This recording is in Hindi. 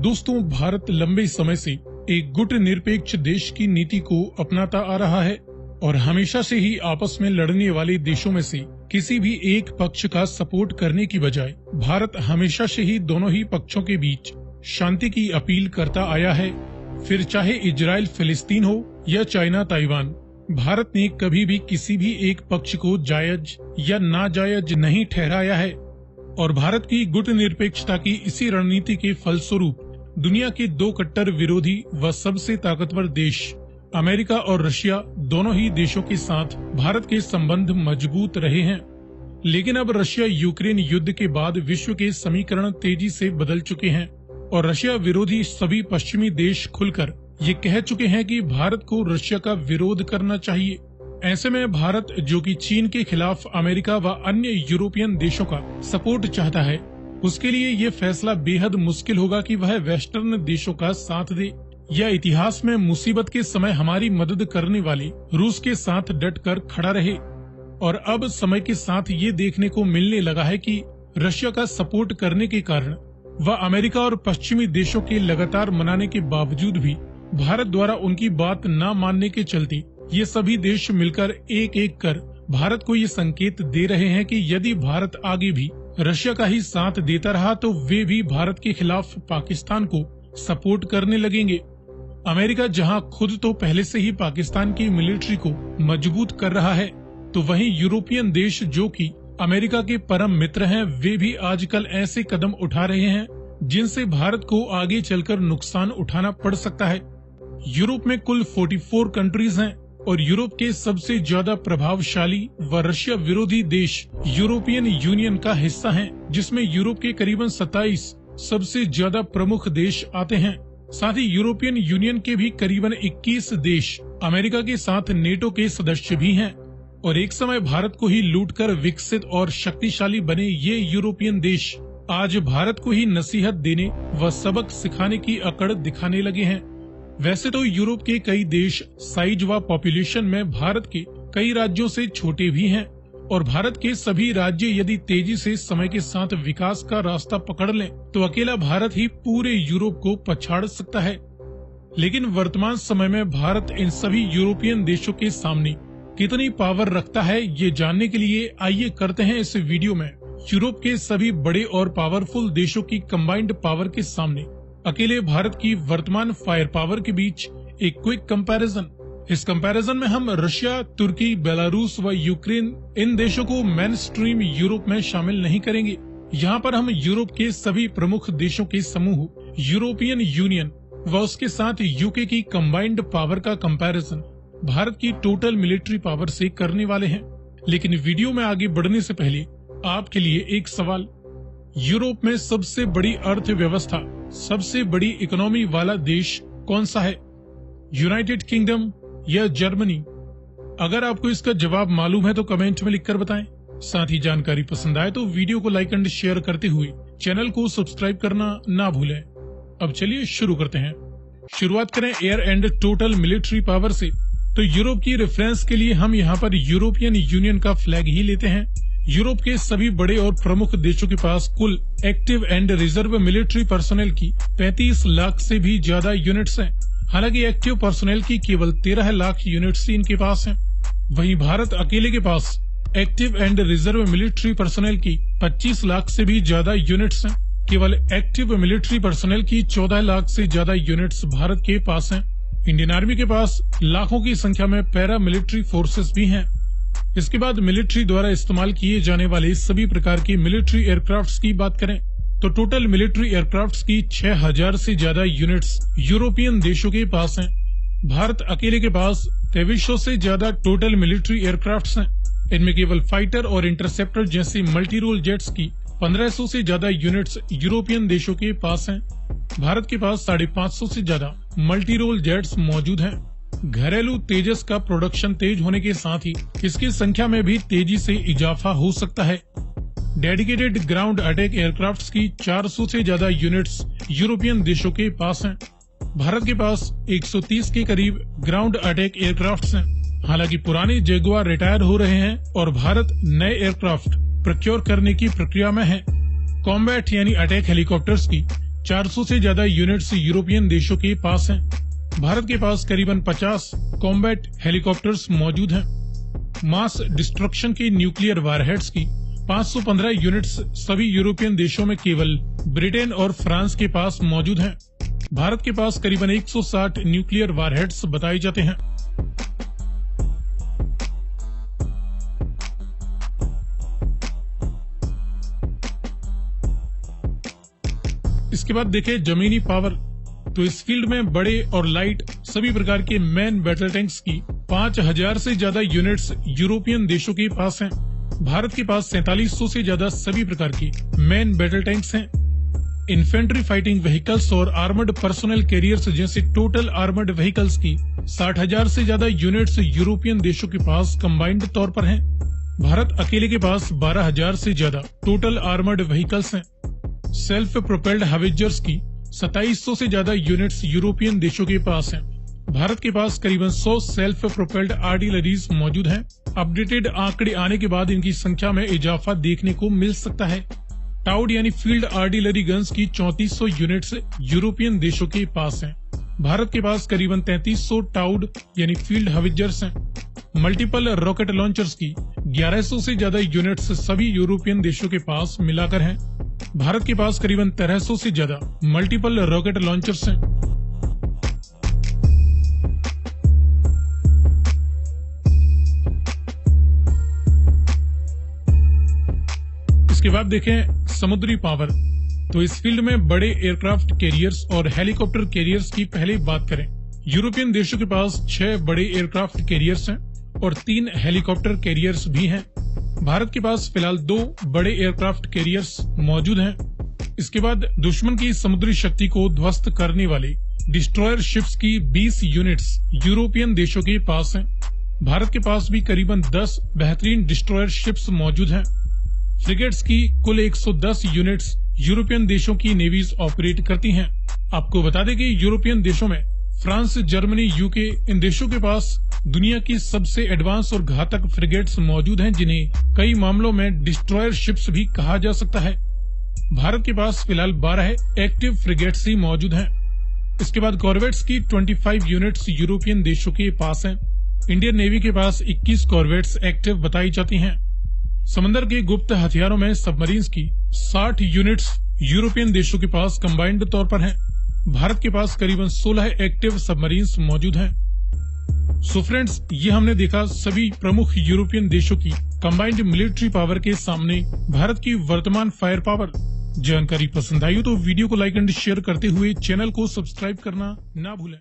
दोस्तों, भारत लंबे समय से एक गुटनिरपेक्ष देश की नीति को अपनाता आ रहा है और हमेशा से ही आपस में लड़ने वाले देशों में से किसी भी एक पक्ष का सपोर्ट करने की बजाय भारत हमेशा से ही दोनों ही पक्षों के बीच शांति की अपील करता आया है। फिर चाहे इजराइल फिलिस्तीन हो या चाइना ताइवान, भारत ने कभी भी किसी भी एक पक्ष को जायज या नाजायज नहीं ठहराया है और भारत की गुटनिरपेक्षता की इसी रणनीति के फलस्वरूप दुनिया के दो कट्टर विरोधी व सबसे ताकतवर देश अमेरिका और रशिया दोनों ही देशों के साथ भारत के संबंध मजबूत रहे हैं। लेकिन अब रशिया यूक्रेन युद्ध के बाद विश्व के समीकरण तेजी से बदल चुके हैं और रशिया विरोधी सभी पश्चिमी देश खुलकर ये कह चुके हैं कि भारत को रशिया का विरोध करना चाहिए। ऐसे में भारत, जो कि चीन के खिलाफ अमेरिका व अन्य यूरोपियन देशों का सपोर्ट चाहता है, उसके लिए ये फैसला बेहद मुश्किल होगा कि वह वेस्टर्न देशों का साथ दे या इतिहास में मुसीबत के समय हमारी मदद करने वाले रूस के साथ डटकर खड़ा रहे। और अब समय के साथ ये देखने को मिलने लगा है कि रशिया का सपोर्ट करने के कारण व अमेरिका और पश्चिमी देशों के लगातार मनाने के बावजूद भी भारत द्वारा उनकी बात न मानने के चलते ये सभी देश मिलकर एक एक कर भारत को ये संकेत दे रहे हैं कि यदि भारत आगे भी रशिया का ही साथ देता रहा तो वे भी भारत के खिलाफ पाकिस्तान को सपोर्ट करने लगेंगे। अमेरिका जहां खुद तो पहले से ही पाकिस्तान की मिलिट्री को मजबूत कर रहा है, तो वहीं यूरोपियन देश जो कि अमेरिका के परम मित्र हैं, वे भी आजकल ऐसे कदम उठा रहे हैं जिनसे भारत को आगे चलकर नुकसान उठाना पड़ सकता है। यूरोप में कुल 44 कंट्रीज हैं और यूरोप के सबसे ज्यादा प्रभावशाली व रशिया विरोधी देश यूरोपियन यूनियन का हिस्सा हैं, जिसमें यूरोप के करीबन 27 सबसे ज्यादा प्रमुख देश आते हैं। साथ ही यूरोपियन यूनियन के भी करीबन 21 देश अमेरिका के साथ नेटो के सदस्य भी हैं और एक समय भारत को ही लूटकर विकसित और शक्तिशाली बने ये यूरोपियन देश आज भारत को ही नसीहत देने व सबक सिखाने की अकड़ दिखाने लगे हैं। वैसे तो यूरोप के कई देश साइज व पॉपुलेशन में भारत के कई राज्यों से छोटे भी हैं और भारत के सभी राज्य यदि तेजी से समय के साथ विकास का रास्ता पकड़ लें तो अकेला भारत ही पूरे यूरोप को पछाड़ सकता है। लेकिन वर्तमान समय में भारत इन सभी यूरोपियन देशों के सामने कितनी पावर रखता है, ये जानने के लिए आइए करते हैं इस वीडियो में यूरोप के सभी बड़े और पावरफुल देशों की कंबाइंड पावर के सामने अकेले भारत की वर्तमान फायर पावर के बीच एक क्विक कंपैरिजन। इस कंपैरिजन में हम रशिया, तुर्की, बेलारूस व यूक्रेन इन देशों को मेन स्ट्रीम यूरोप में शामिल नहीं करेंगे। यहाँ पर हम यूरोप के सभी प्रमुख देशों के समूह यूरोपियन यूनियन व उसके साथ यूके की कंबाइंड पावर का कंपैरिजन भारत की टोटल मिलिट्री पावर से करने वाले हैं। लेकिन वीडियो में आगे बढ़ने से पहले आपके लिए एक सवाल, यूरोप में सबसे बड़ी अर्थव्यवस्था, सबसे बड़ी इकोनॉमी वाला देश कौन सा है? यूनाइटेड किंगडम या जर्मनी? अगर आपको इसका जवाब मालूम है तो कमेंट में लिखकर बताएं। साथ ही जानकारी पसंद आए तो वीडियो को लाइक एंड शेयर करते हुए चैनल को सब्सक्राइब करना ना भूलें। अब चलिए शुरू करते हैं। शुरुआत करें air and total military power से। तो यूरोप की रेफरेंस के लिए हम यहाँ पर यूरोपियन यूनियन का फ्लैग ही लेते हैं। यूरोप के सभी बड़े और प्रमुख देशों के पास कुल active and reserve military personnel की 35 लाख से भी ज्यादा यूनिट्स हैं। हालांकि एक्टिव पर्सनल की केवल 13 लाख यूनिट्स ही इनके पास हैं। वहीं भारत अकेले के पास active and reserve military personnel की 25 लाख से भी ज्यादा यूनिट्स हैं। केवल एक्टिव मिलिट्री पर्सनल की 14 लाख से ज्यादा यूनिट्स भारत के पास हैं। इंडियन आर्मी के पास लाखों की संख्या में पैरा मिलिट्री फोर्सेस भी हैं। इसके बाद मिलिट्री द्वारा इस्तेमाल किए जाने वाले सभी प्रकार के मिलिट्री एयरक्राफ्ट्स की बात करें तो टोटल मिलिट्री एयरक्राफ्ट्स की 6000 से ज्यादा यूनिट्स यूरोपियन देशों के पास हैं। भारत अकेले के पास 2300 से ज्यादा टोटल मिलिट्री एयरक्राफ्ट्स हैं। इनमें केवल फाइटर और इंटरसेप्टर जैसे मल्टी रोल जेट्स की 1500 से ज्यादा यूनिट्स यूरोपियन देशों के पास हैं। भारत के पास 550 से ज्यादा मल्टी रोल जेट्स मौजूद हैं। घरेलू तेजस का प्रोडक्शन तेज होने के साथ ही इसकी संख्या में भी तेजी से इजाफा हो सकता है। डेडिकेटेड ग्राउंड अटैक एयरक्राफ्ट्स की 400 से ज्यादा यूनिट्स यूरोपियन देशों के पास हैं। भारत के पास 130 के करीब ग्राउंड अटैक एयरक्राफ्ट्स हैं। हालांकि पुराने जगुआर रिटायर हो रहे हैं और भारत नए एयरक्राफ्ट प्रोक्योर करने की प्रक्रिया में है। कॉम्बैट यानी अटैक हेलीकॉप्टर्स की 400 से ज्यादा यूनिट्स यूरोपियन देशों के पास हैं। भारत के पास करीबन 50 कॉम्बैट हेलीकॉप्टर्स मौजूद हैं। मास डिस्ट्रक्शन के न्यूक्लियर वारहेड्स की 515 यूनिट्स सभी यूरोपियन देशों में केवल ब्रिटेन और फ्रांस के पास मौजूद हैं। भारत के पास करीबन 160 न्यूक्लियर वारहेड्स बताए जाते हैं। इसके बाद देखें जमीनी पावर। तो इस फील्ड में बड़े और लाइट सभी प्रकार के मैन बैटल टैंक्स की 5000 से ज्यादा यूनिट्स यूरोपियन देशों के पास हैं। भारत के पास 4700 से ज्यादा सभी प्रकार की मैन बैटल टैंक्स हैं। इन्फेंट्री फाइटिंग व्हीकल्स और आर्मर्ड पर्सनल कैरियर्स जैसे टोटल आर्मर्ड व्हीकल्स की 60,000 से ज्यादा यूनिट्स यूरोपियन देशों के पास कंबाइंड तौर पर हैं। भारत अकेले के पास 12,000 से ज्यादा टोटल आर्मर्ड व्हीकल्स हैं। सेल्फ प्रोपेल्ड हावेजर्स की 2700 से ज्यादा यूनिट्स यूरोपियन देशों के पास हैं। भारत के पास करीबन 100 सेल्फ प्रोपेल्ड आर्टिलरीज मौजूद हैं। अपडेटेड आंकड़े आने के बाद इनकी संख्या में इजाफा देखने को मिल सकता है। टाउड यानी फील्ड आर्टिलरी गन्स की 3400 यूनिट्स यूरोपियन देशों के पास हैं। भारत के पास करीबन 3300 टाउड यानी फील्ड हावेजर्स हैं। मल्टीपल रॉकेट लॉन्चर्स की 1100 से ज्यादा यूनिट्स सभी यूरोपियन देशों के पास मिलाकर हैं। भारत के पास करीबन 1300 से ज्यादा मल्टीपल रॉकेट लॉन्चर्स हैं। इसके बाद देखें समुद्री पावर। तो इस फील्ड में बड़े एयरक्राफ्ट कैरियर्स और हेलीकॉप्टर कैरियर्स की पहले बात करें। यूरोपियन देशों के पास 6 बड़े एयरक्राफ्ट कैरियर्स हैं और 3 हेलीकॉप्टर कैरियर्स भी हैं। भारत के पास फिलहाल 2 बड़े एयरक्राफ्ट कैरियर्स मौजूद हैं। इसके बाद दुश्मन की समुद्री शक्ति को ध्वस्त करने वाले डिस्ट्रॉयर शिप्स की 20 यूनिट्स यूरोपियन देशों के पास हैं। भारत के पास भी करीबन 10 बेहतरीन डिस्ट्रॉयर शिप्स मौजूद हैं। फ्रिगेट्स की कुल 110 यूनिट्स यूरोपियन देशों की नेवीज ऑपरेट करती हैं। आपको बता दें कि यूरोपियन देशों में फ्रांस, जर्मनी, यूके इन देशों के पास दुनिया की सबसे एडवांस और घातक फ्रिगेट्स मौजूद हैं, जिन्हें कई मामलों में डिस्ट्रॉयर शिप्स भी कहा जा सकता है। भारत के पास फिलहाल 12 एक्टिव फ्रिगेट्स ही मौजूद हैं। इसके बाद कॉर्वेट्स की 25 यूनिट्स यूरोपियन देशों के पास हैं। इंडियन नेवी के पास 21 कॉर्वेट्स एक्टिव बताई जाती हैं। समंदर के गुप्त हथियारों में सबमरीन्स की 60 यूनिट्स यूरोपियन देशों के पास कंबाइंड तौर पर हैं। भारत के पास करीबन 16 एक्टिव सबमरीन्स मौजूद हैं। सो फ्रेंड्स, ये हमने देखा सभी प्रमुख यूरोपियन देशों की कंबाइंड मिलिट्री पावर के सामने भारत की वर्तमान फायर पावर। जानकारी पसंद आई हो तो वीडियो को लाइक एंड शेयर करते हुए चैनल को सब्सक्राइब करना ना भूलें।